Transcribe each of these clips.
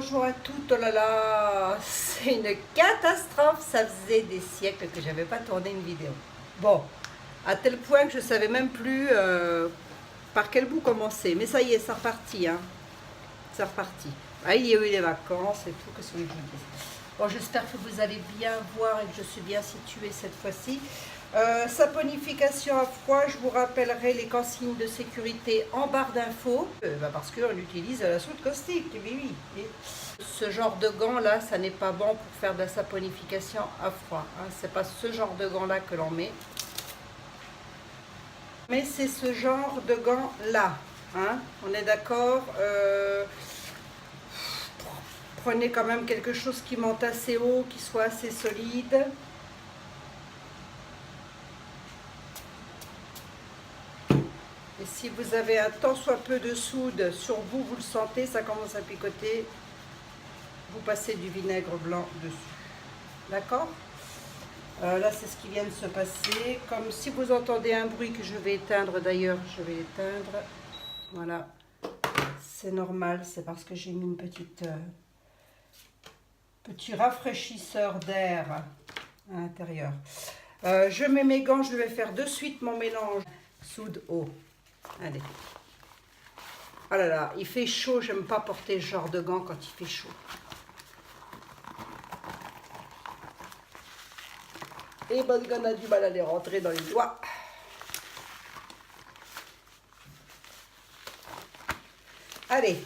bonjour à toutes. Oh là là, c'est une catastrophe. Ça faisait des siècles que j'avais pas tourné une vidéo. Bon, à tel point que je savais même plus par quel bout commencer. Mais ça y est, c'est reparti. Hein. C'est reparti. Ah, il y a eu les vacances et tout. Qu'est-ce que vous voulez. Bon, j'espère que vous allez bien voir et que je suis bien située cette fois-ci. Saponification à froid, je vous rappellerai les consignes de sécurité en barre d'infos, parce qu'on utilise la soude caustique, oui. Et ce genre de gants là, ça n'est pas bon pour faire de la saponification à froid. Hein. C'est pas ce genre de gants là que l'on met, mais c'est ce genre de gants là. Hein. On est d'accord. Prenez quand même quelque chose qui monte assez haut, qui soit assez solide. Et si vous avez un tant soit peu de soude sur vous, vous le sentez, ça commence à picoter, vous passez du vinaigre blanc dessus. D'accord? Là, c'est ce qui vient de se passer. Comme si vous entendez un bruit que je vais éteindre, d'ailleurs, je vais l'éteindre. Voilà. C'est normal, c'est parce que j'ai mis une petit rafraîchisseur d'air à l'intérieur. Je mets mes gants, je vais faire de suite mon mélange soude-eau. Allez. Oh là là, il fait chaud, j'aime pas porter ce genre de gants quand il fait chaud. Et ben, on a du mal à les rentrer dans les doigts. Allez,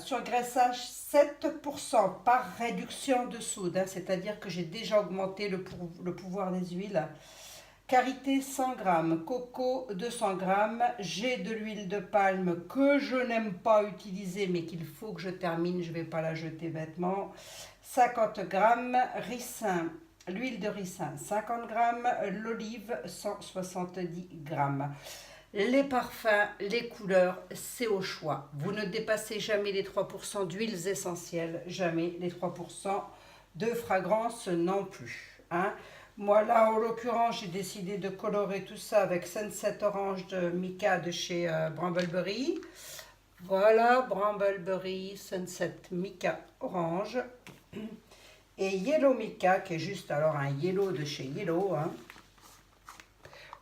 surgraissage 7% par réduction de soude, hein, c'est-à-dire que j'ai déjà augmenté le pouvoir des huiles. Karité 100 g, coco 200 g, j'ai de l'huile de palme que je n'aime pas utiliser mais qu'il faut que je termine, je ne vais pas la jeter bêtement, 50 g, ricin, l'huile de ricin 50 g, l'olive 170 g. Les parfums, les couleurs, c'est au choix. Vous ne dépassez jamais les 3% d'huiles essentielles, jamais les 3% de fragrance non plus. Hein. Moi là, en l'occurrence, j'ai décidé de colorer tout ça avec Sunset Orange de Mica de chez Brambleberry. Voilà, Brambleberry, Sunset Mica Orange. Et Yellow Mica, qui est juste alors un yellow de chez Yellow. Hein.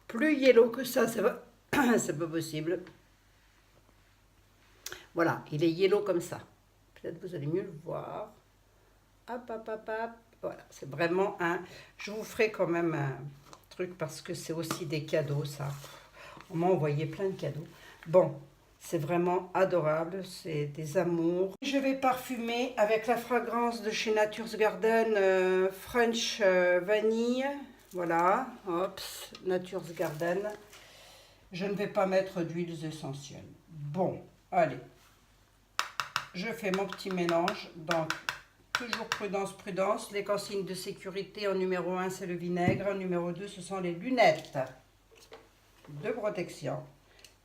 Plus yellow que ça, c'est pas possible. Voilà, il est yellow comme ça. Peut-être vous allez mieux le voir. Hop, hop, hop, hop. Voilà, c'est vraiment un... Je vous ferai quand même un truc parce que c'est aussi des cadeaux, ça. On m'a envoyé plein de cadeaux. Bon, c'est vraiment adorable, c'est des amours. Je vais parfumer avec la fragrance de chez Nature's Garden French Vanille. Voilà, hop, Nature's Garden. Je ne vais pas mettre d'huiles essentielles. Bon, allez. Je fais mon petit mélange, donc... Toujours prudence, prudence. Les consignes de sécurité en numéro 1, c'est le vinaigre. En numéro 2, ce sont les lunettes de protection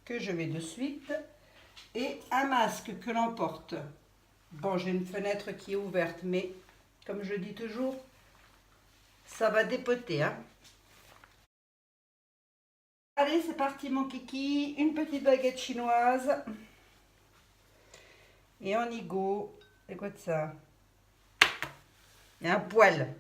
que je mets de suite. Et un masque que l'on porte. Bon, j'ai une fenêtre qui est ouverte, mais comme je dis toujours, ça va dépoter. Hein. Allez, c'est parti mon kiki. Une petite baguette chinoise. Et on y go. Écoute ça. Et un poil.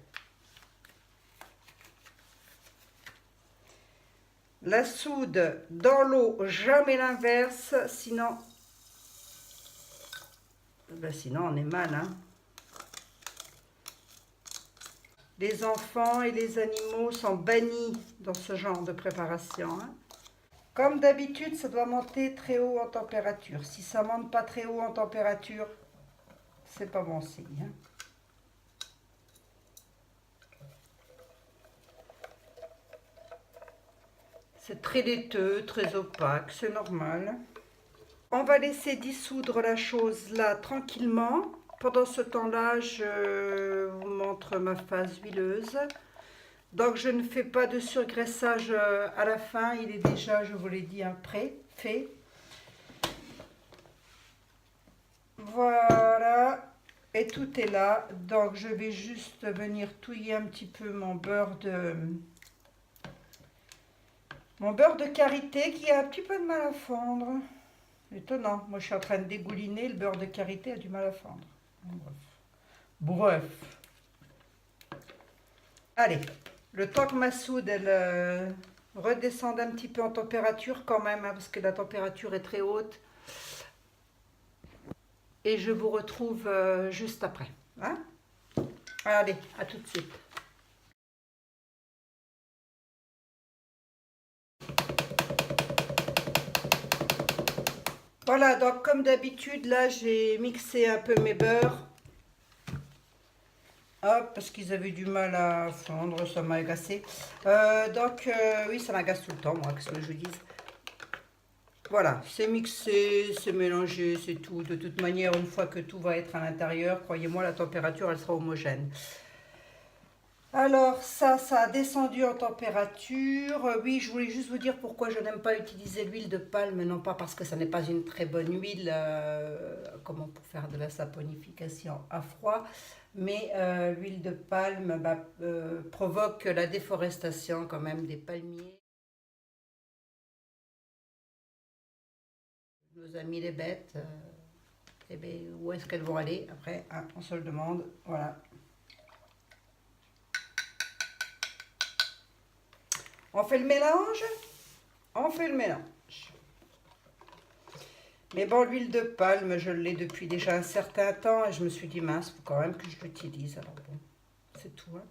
La soude dans l'eau, jamais l'inverse, sinon on est mal. Hein. Les enfants et les animaux sont bannis dans ce genre de préparation. Hein. Comme d'habitude, ça doit monter très haut en température. Si ça ne monte pas très haut en température, c'est pas bon signe. Hein. C'est très laiteux, très opaque, c'est normal. On va laisser dissoudre la chose là tranquillement. Pendant ce temps-là, je vous montre ma phase huileuse. Donc je ne fais pas de surgraissage à la fin, il est déjà, je vous l'ai dit, prêt, fait. Voilà, et tout est là. Donc je vais juste venir touiller un petit peu mon beurre de karité qui a un petit peu de mal à fondre. Étonnant, moi je suis en train de dégouliner, le beurre de karité a du mal à fondre. Bref. Bref. Allez, le temps que ma soude, elle redescende un petit peu en température quand même, hein, parce que la température est très haute. Et je vous retrouve juste après. Hein? Allez, à tout de suite. Voilà, donc comme d'habitude, là, j'ai mixé un peu mes beurres. Hop, parce qu'ils avaient du mal à fondre, ça m'a agacé. Oui, ça m'agace tout le temps, moi, qu'est-ce que je vous dise. Voilà, c'est mixé, c'est mélangé, c'est tout. De toute manière, une fois que tout va être à l'intérieur, croyez-moi, la température, elle sera homogène. Alors, ça a descendu en température. Oui, je voulais juste vous dire pourquoi je n'aime pas utiliser l'huile de palme. Non pas parce que ça n'est pas une très bonne huile, comment pour faire de la saponification à froid, mais l'huile de palme provoque la déforestation quand même des palmiers. Nos amis les bêtes, eh bien, où est-ce qu'elles vont aller après, hein, on se le demande. Voilà. On fait le mélange. On fait le mélange. Mais bon, l'huile de palme, je l'ai depuis déjà un certain temps et je me suis dit, mince, il faut quand même que je l'utilise. Alors bon, c'est tout. Hein.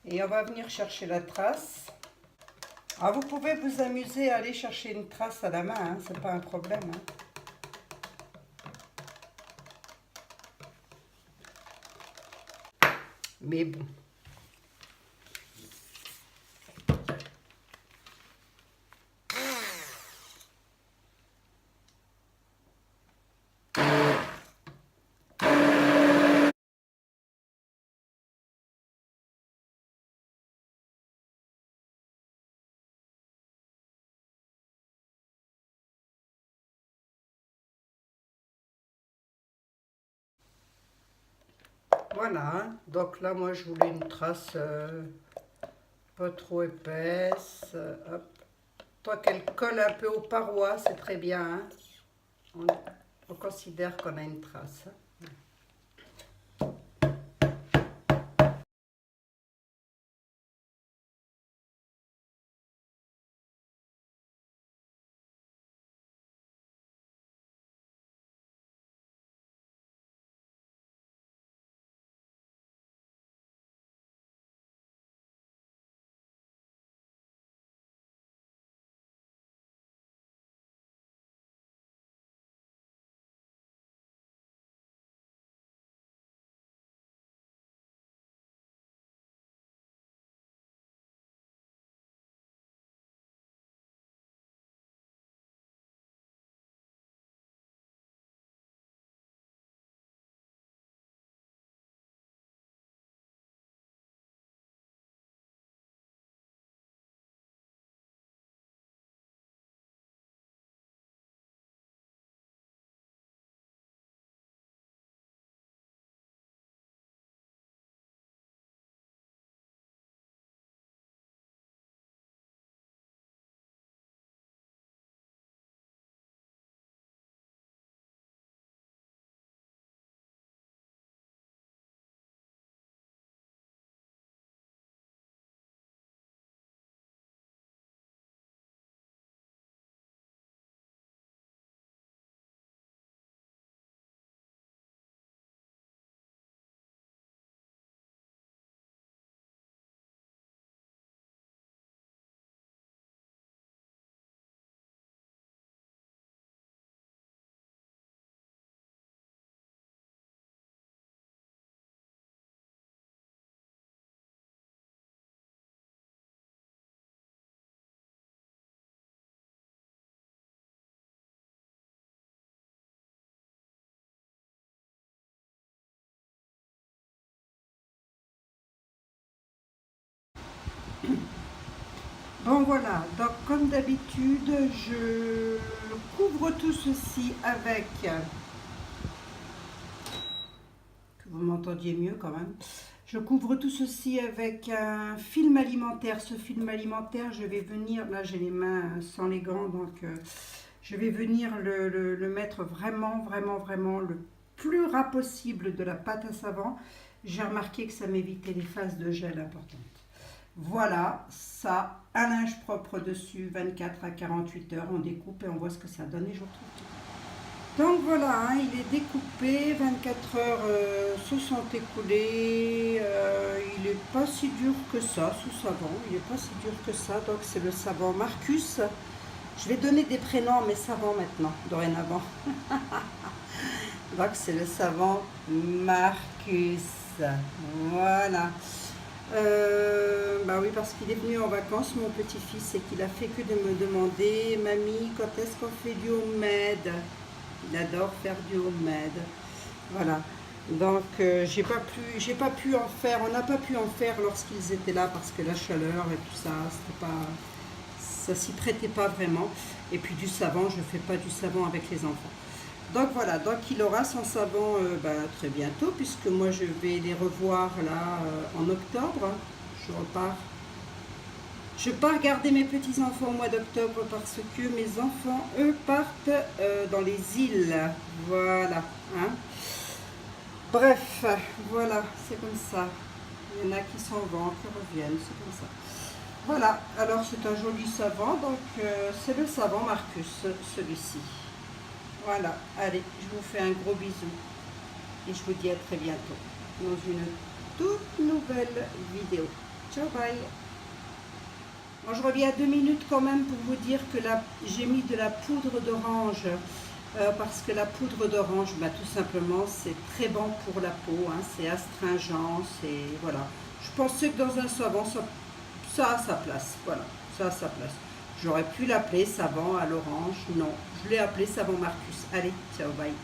Et on va venir chercher la trace. Ah, vous pouvez vous amuser à aller chercher une trace à la main, hein, c'est pas un problème. Hein. Mais bon. Voilà, hein. Donc là, moi, je voulais une trace pas trop épaisse. Hop. Tant qu'elle colle un peu aux parois, c'est très bien. Hein. On considère qu'on a une trace. Hein. Bon voilà, donc comme d'habitude, je couvre tout ceci avec, que vous m'entendiez mieux quand même, Je couvre tout ceci avec un film alimentaire. Ce film alimentaire, je vais venir, là j'ai les mains sans les gants, donc je vais venir le mettre vraiment le plus ras possible de la pâte à savon. J'ai remarqué que ça m'évitait les phases de gel importantes. Voilà, ça, un linge propre dessus, 24 à 48 heures, on découpe et on voit ce que ça donne et je retrouve tout. Donc voilà, hein, il est découpé, 24 heures se sont écoulées, il n'est pas si dur que ça, ce savon, il n'est pas si dur que ça, donc c'est le savon Marcus. Je vais donner des prénoms à mes savons maintenant, dorénavant. Donc c'est le savon Marcus, voilà. Bah oui, parce qu'il est venu en vacances, mon petit-fils, et qu'il a fait que de me demander, mamie, quand est-ce qu'on fait du homemade? Il adore faire du homemade. Voilà. Donc j'ai pas pu en faire, on n'a pas pu en faire lorsqu'ils étaient là parce que la chaleur et tout ça, c'était pas, ça s'y prêtait pas vraiment. Et puis du savon, je fais pas du savon avec les enfants. Donc voilà, donc il aura son savon très bientôt, puisque moi je vais les revoir là en octobre. Je repars. Je pars garder mes petits-enfants au mois d'octobre parce que mes enfants, eux, partent dans les îles. Voilà. Hein. Bref, voilà, c'est comme ça. Il y en a qui s'en vont, qui reviennent, c'est comme ça. Voilà, alors c'est un joli savon, donc c'est le savon Marcus, celui-ci. Voilà, allez, je vous fais un gros bisou et je vous dis à très bientôt dans une toute nouvelle vidéo. Ciao, bye. Moi, je reviens à 2 minutes quand même pour vous dire que j'ai mis de la poudre d'orange parce que la poudre d'orange, tout simplement, c'est très bon pour la peau, hein, c'est astringent, c'est voilà. Je pensais que dans un savon, ça a sa place, voilà, ça a sa place. J'aurais pu l'appeler savon à l'orange, non, je l'ai appelé savon Marcus. Allez, ciao, bye.